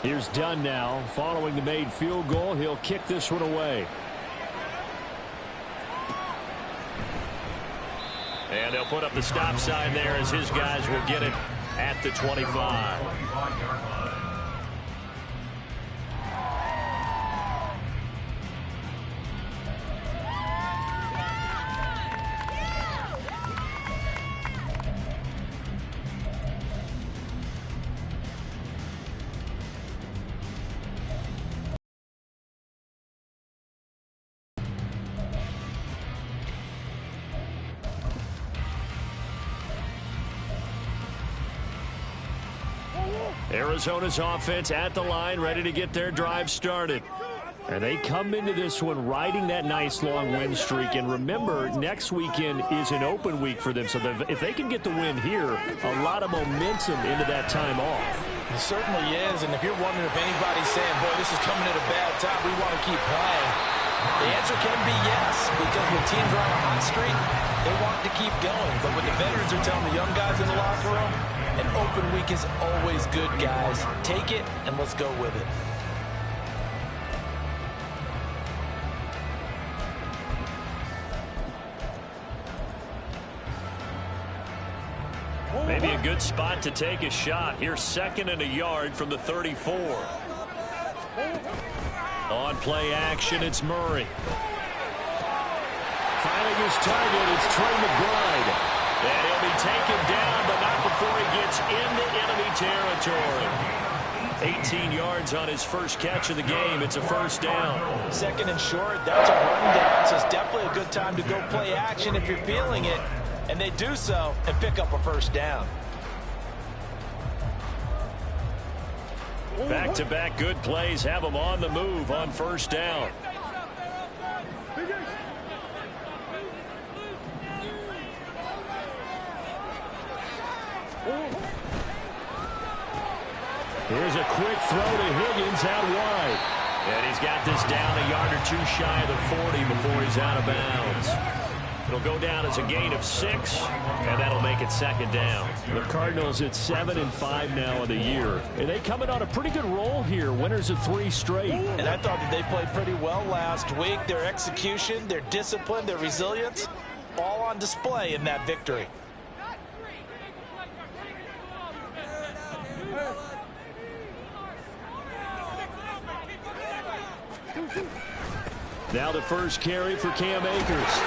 Here's Dunn now. Following the made field goal, he'll kick this one away. And they'll put up the stop sign there as his guys will get it at the 25. Arizona's offense at the line, ready to get their drive started. And they come into this one riding that nice long win streak. And remember, next weekend is an open week for them. So if they can get the win here, a lot of momentum into that time off. It certainly is. And if you're wondering if anybody's saying, boy, this is coming at a bad time, we want to keep playing, the answer can be yes. Because when teams are on a hot streak, they want to keep going. But when the veterans are telling the young guys in the locker room, an open week is always good, guys. Take it, and let's go with it. Maybe a good spot to take a shot. Here's 2nd and a yard from the 34. On play action, it's Murray. Finding his target, it's Trey McBride. And he'll be taken down, but not before he gets into enemy territory. 18 yards on his first catch of the game. It's a first down. 2nd and short, that's a run down. So it's definitely a good time to go play action if you're feeling it. And they do so and pick up a first down. Back-to-back good plays have them on the move on first down. Here's a quick throw to Higgins out wide. And he's got this down a yard or two shy of the 40 before he's out of bounds. It'll go down as a gain of 6, and that'll make it 2nd down. The Cardinals at 7-5 now in the year. And they coming on a pretty good roll here. Winners of 3 straight. And I thought that they played pretty well last week. Their execution, their discipline, their resilience, all on display in that victory. Now the first carry for Cam Akers.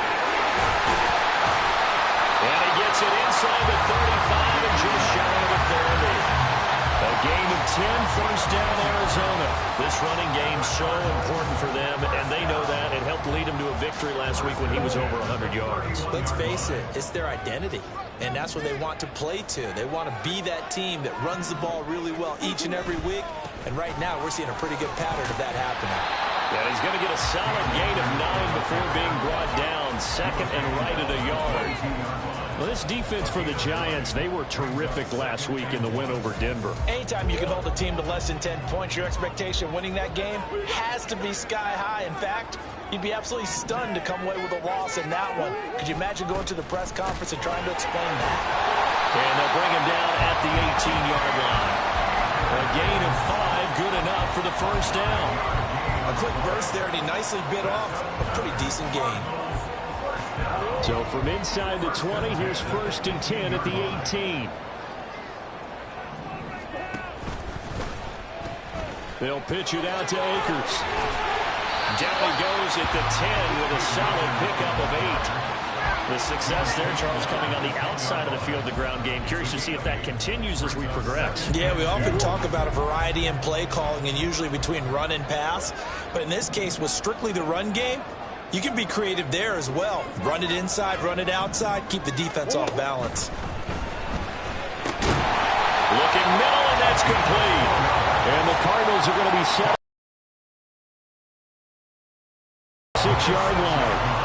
And he gets it inside the 35 and just shy of the 30. A gain of 10, first down Arizona. This running game's so important for them, and they know that. It helped lead them to a victory last week when he was over 100 yards. Let's face it, it's their identity, and that's what they want to play to. They want to be that team that runs the ball really well each and every week, and right now we're seeing a pretty good pattern of that happening. Yeah, he's going to get a solid gain of 9 before being brought down. 2nd and right at a yard. Well, this defense for the Giants, they were terrific last week in the win over Denver. Anytime you can hold a team to less than 10 points, your expectation winning that game has to be sky high. In fact, you'd be absolutely stunned to come away with a loss in that one. Could you imagine going to the press conference and trying to explain that? And they'll bring him down at the 18-yard line. A gain of 5, good enough for the first down. A quick burst there, and he nicely bit off a pretty decent gain. So from inside the 20, here's 1st and 10 at the 18. They'll pitch it out to Akers. Down he goes at the 10 with a solid pickup of 8. The success there, Charles, coming on the outside of the field, the ground game. Curious to see if that continues as we progress. Yeah, we often talk about a variety in play calling and usually between run and pass. But in this case, with strictly the run game, you can be creative there as well. Run it inside, run it outside, keep the defense off balance. Looking middle, and that's complete. And the Cardinals are going to be set 6-yard line.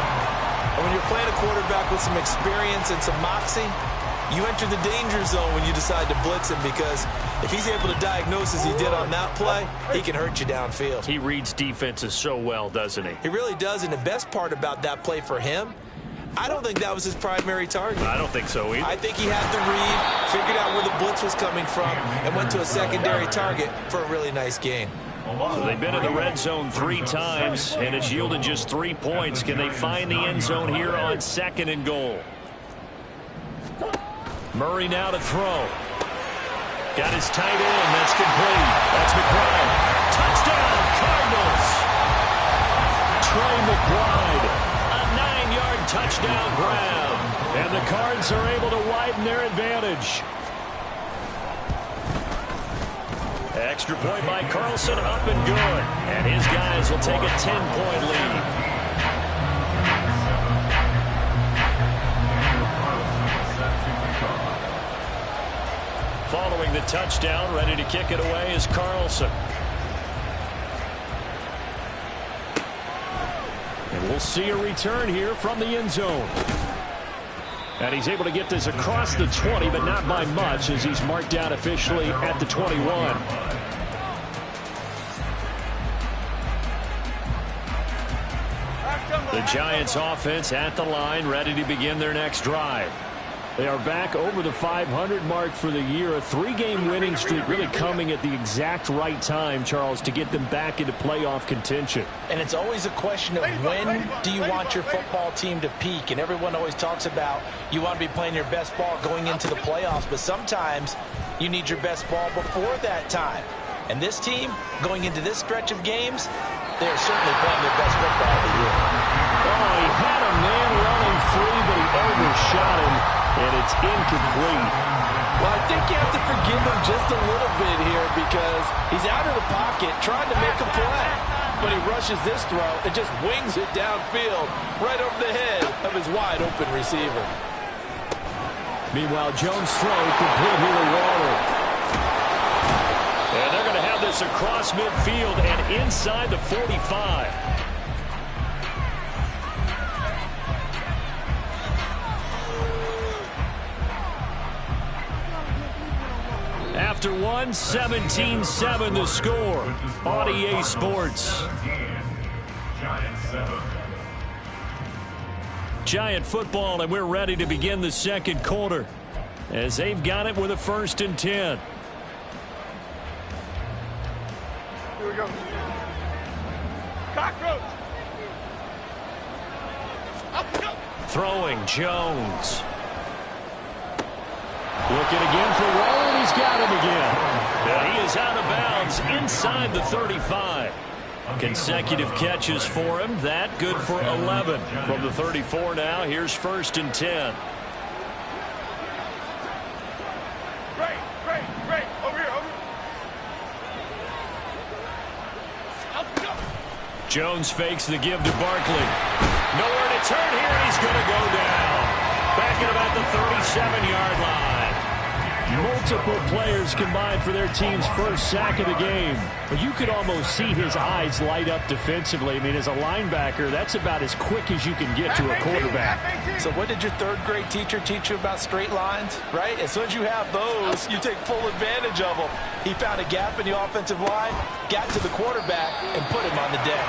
And when you're playing a quarterback with some experience and some moxie, you enter the danger zone when you decide to blitz him, because if he's able to diagnose as he did on that play, he can hurt you downfield. He reads defenses so well, doesn't he? He really does, and the best part about that play for him, I don't think that was his primary target. I don't think so either. I think he had the read, figured out where the blitz was coming from, and went to a secondary target for a really nice gain. So they've been in the red zone 3 times, and it's yielded just 3 points. Can they find the end zone here on 2nd and goal? Murray now to throw. Got his tight end. That's complete. That's McBride. Touchdown, Cardinals. Trey McBride. A 9-yard touchdown grab. And the Cards are able to widen their advantage. Extra point by Carlson, up and good. And his guys will take a 10-point lead. Following the touchdown, ready to kick it away is Carlson. And we'll see a return here from the end zone. And he's able to get this across the 20, but not by much, as he's marked down officially at the 21. The Giants offense at the line, ready to begin their next drive. They are back over the 500 mark for the year. A 3-game winning streak really coming at the exact right time, Charles, to get them back into playoff contention. And it's always a question of when do you want your football team to peak? And everyone always talks about you want to be playing your best ball going into the playoffs, but sometimes you need your best ball before that time. And this team, going into this stretch of games, they are certainly playing their best football of the year. Oh, he had a man running free, but he overshot him. And it's incomplete. Well, I think you have to forgive him just a little bit here because he's out of the pocket trying to make a play. But he rushes this throw and just wings it downfield right over the head of his wide-open receiver. Meanwhile, Jones' throw complete here to Waller. And they're going to have this across midfield and inside the 45. After 17-7 the score on EA Sports. Giant football, and we're ready to begin the second quarter as they've got it with a 1st and 10. Here we go. Cockroach. Throwing Jones. Looking again for Waller, and he's got him again. And he is out of bounds inside the 35. Consecutive catches for him. That good for 11. From the 34 now, here's 1st and 10. Great. Over here. Jones fakes the give to Barkley. Nowhere to turn here, and he's going to go down. Back at about the 37-yard line. Multiple players combined for their team's first sack of the game. But you could almost see his eyes light up defensively. I mean, as a linebacker, that's about as quick as you can get to a quarterback. So what did your 3rd grade teacher teach you about straight lines, right? As soon as you have those, you take full advantage of them. He found a gap in the offensive line, got to the quarterback, and put him on the deck.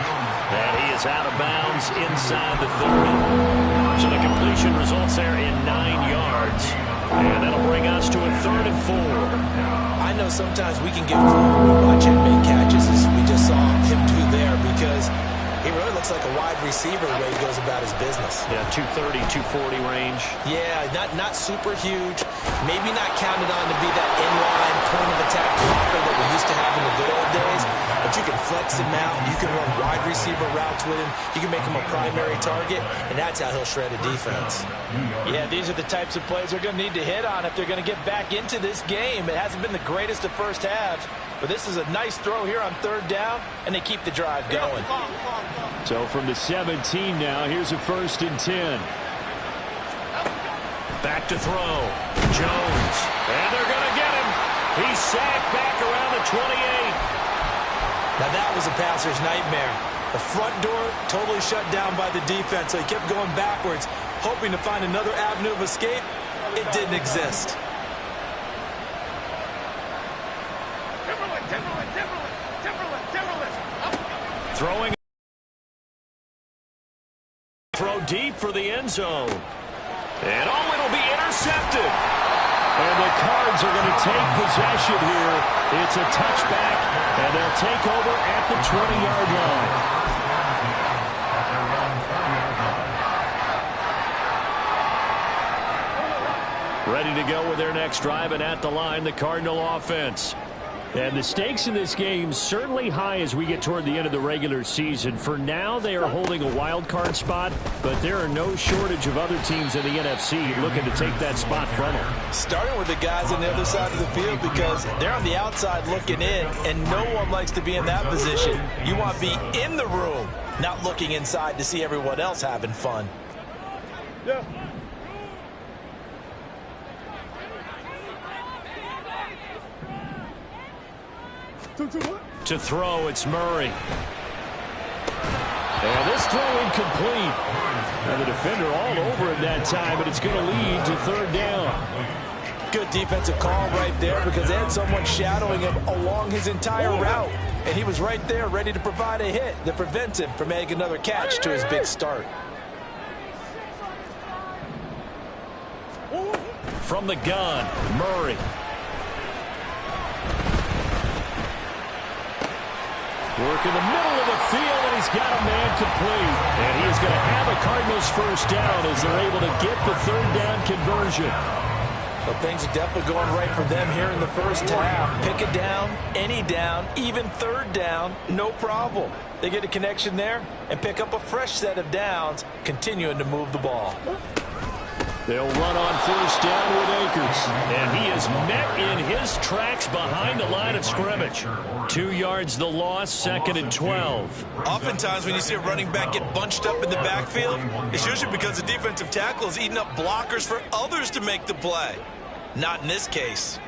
And he is out of bounds inside the 30. So the completion results there in 9 yards. And that'll bring us to a 3rd and 4. I know sometimes we can get fooled when we watch him make catches, as we just saw him do there, because he really looks like a wide receiver the way he goes about his business. Yeah, 230, 240 range. Yeah, not super huge. Maybe not counted on to be that inline point of attack blocker that we used to have in the good old days. But you can flex him out. You can run wide receiver routes with him. You can make him a primary target, and that's how he'll shred a defense. Yeah, these are the types of plays they're going to need to hit on if they're going to get back into this game. It hasn't been the greatest of first halves, but this is a nice throw here on 3rd down, and they keep the drive going. So from the 17 now, here's a 1st and 10. Back to throw. Jones. And they're going to get him. He's sacked back around the 28. Now that was a passer's nightmare. The front door totally shut down by the defense, so he kept going backwards, hoping to find another avenue of escape. It didn't exist. Timberland. Throwing. Throw deep for the end zone. And oh, it'll be intercepted. And the Cards are going to take possession here. It's a touchback, and they'll take over at the 20-yard line. Ready to go with their next drive, and at the line, the Cardinal offense. And the stakes in this game certainly high as we get toward the end of the regular season. For now, they are holding a wild card spot, but there are no shortage of other teams in the NFC looking to take that spot from them. Starting with the guys on the other side of the field because they're on the outside looking in, and no one likes to be in that position. You want to be in the room, not looking inside to see everyone else having fun. Yeah. To throw, it's Murray. And this throw incomplete. And the defender all over him that time, but it's going to lead to third down. Good defensive call right there because they had someone shadowing him along his entire route. And he was right there ready to provide a hit that prevents him from making another catch to his big start. From the gun, Murray. Work in the middle of the field, and he's got a man complete. And he is going to have a Cardinals first down as they're able to get the third down conversion. Well, things are definitely going right for them here in the first half. Pick a down, any down, even third down, no problem. They get a connection there and pick up a fresh set of downs, continuing to move the ball. They'll run on first down with Akers. And he is met in his tracks behind the line of scrimmage. 2 yards the loss, 2nd and 12. Oftentimes when you see a running back get bunched up in the backfield, it's usually because the defensive tackle is eating up blockers for others to make the play. Not in this case.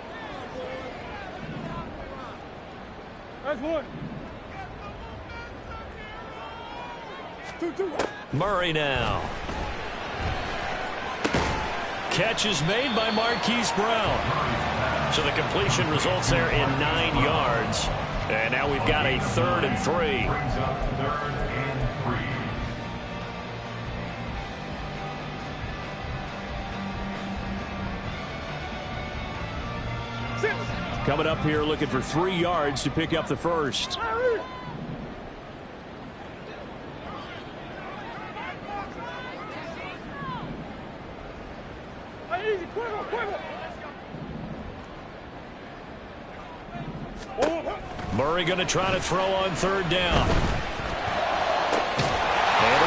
That's one. Two. Murray now. Catch is made by Marquise Brown. So the completion results there in 9 yards. And now we've got a 3rd and 3. Coming up here looking for 3 yards to pick up the first. Murray going to try to throw on third down. Able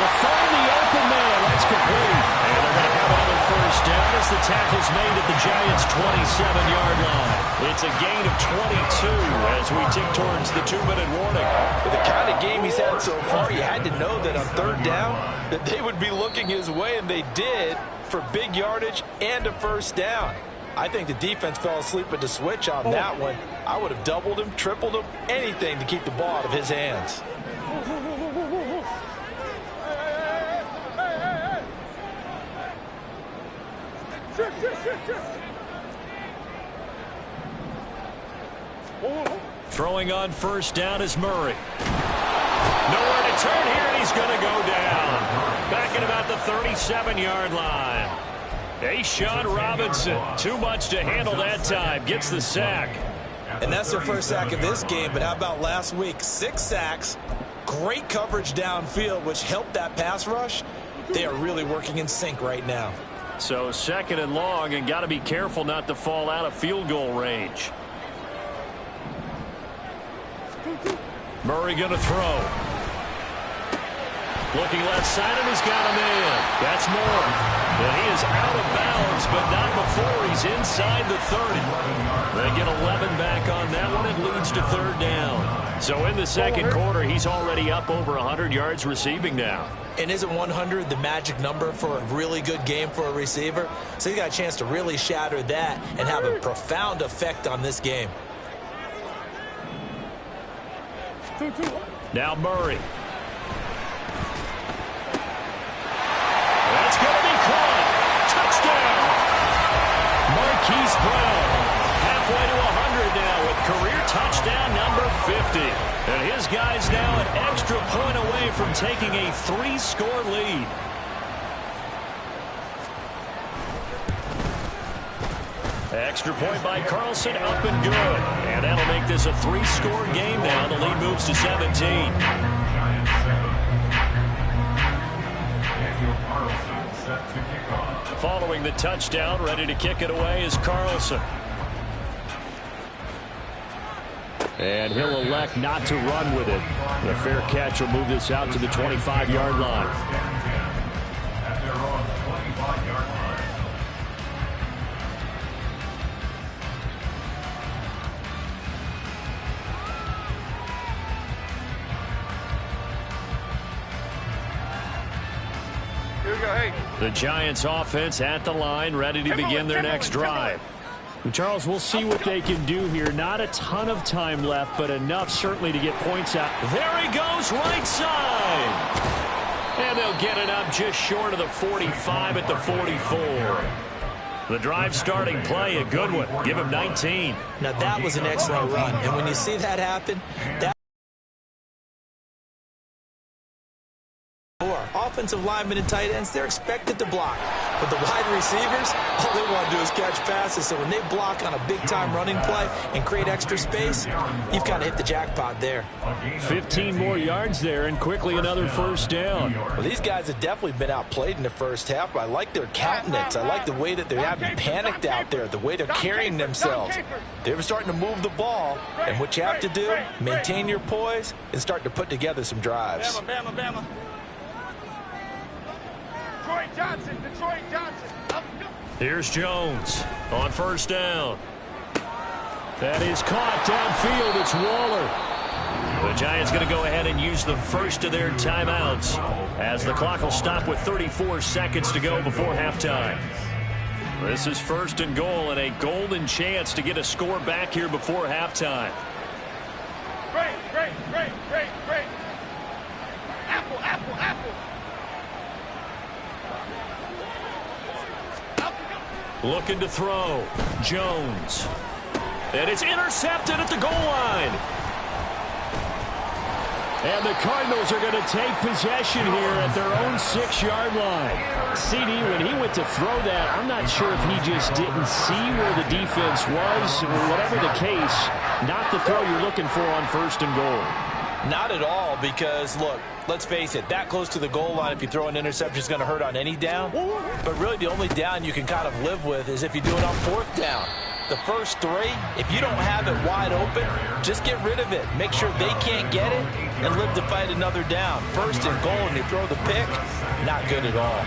to find the open man. That's complete. And they're going to have another first down as the tackle's made at the Giants' 27-yard line. It's a gain of 22 as we tick towards the 2-minute warning. With the kind of game he's had so far, you had to know that on third down that they would be looking his way, and they did for big yardage and a first down. I think the defense fell asleep with the switch on that one. I would have doubled him, tripled him, anything to keep the ball out of his hands. Throwing on first down is Murray. Nowhere to turn here, and he's going to go down. Back at about the 37-yard line. Sean Robinson, too much to handle that time, gets the sack. And that's their first sack of this game, but how about last week? 6 sacks, great coverage downfield, which helped that pass rush. They are really working in sync right now. So 2nd and long, and got to be careful not to fall out of field goal range. Murray going to throw. Looking left side, and he's got a man. That's Moore. And he is out of bounds, but not before he's inside the 30. They get 11 back on that one. It leads to third down. So in the second quarter, he's already up over 100 yards receiving now. And isn't 100 the magic number for a really good game for a receiver? So he got a chance to really shatter that and have a profound effect on this game. Now Murray. That's going to be caught. Touchdown. Marquise Brown. Halfway to 100 now with career touchdown number 50. And his guys now an extra point away from taking a 3-score lead. Extra point by Carlson, up and good. And that'll make this a 3-score game now. The lead moves to 17. Following the touchdown, ready to kick it away is Carlson. And he'll elect not to run with it. The fair catch will move this out to the 25-yard line. The Giants offense at the line, ready to begin their next drive. Charles, we'll see what they can do here. Not a ton of time left, but enough certainly to get points out. There he goes, right side. And they'll get it up just short of the 45 at the 44. The drive starting play, a good one. Give him 19. Now that was an excellent run. And when you see that happen, that offensive linemen and tight ends, they're expected to block. But the wide receivers, all they want to do is catch passes. So when they block on a big-time running play and create extra space, you've kind of hit the jackpot there. 15 more yards there, and quickly another first down. Well, these guys have definitely been outplayed in the first half, but I like their countenance. I like the way that they haven't panicked out there, the way they're carrying themselves. They were starting to move the ball, and what you have to do, maintain your poise and start to put together some drives. Bama, Bama, Bama. Detroit Johnson. Here's Jones on first down. That is caught downfield. It's Waller. The Giants going to go ahead and use the first of their timeouts as the clock will stop with 34 seconds to go before halftime. This is first and goal and a golden chance to get a score back here before halftime. Great. Apple. Looking to throw. Jones. And it's intercepted at the goal line. And the Cardinals are going to take possession here at their own 6-yard line. CD, when he went to throw that, I'm not sure if he just didn't see where the defense was. Whatever the case, not the throw you're looking for on first and goal. Not at all, because, look, let's face it, that close to the goal line, if you throw an interception, is going to hurt on any down. But really, the only down you can kind of live with is if you do it on fourth down. The first three, if you don't have it wide open, just get rid of it. Make sure they can't get it and live to fight another down. First and goal, and you throw the pick, not good at all.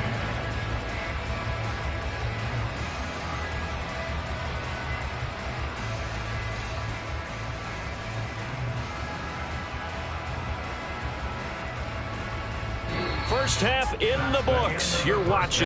First half in the books. You're watching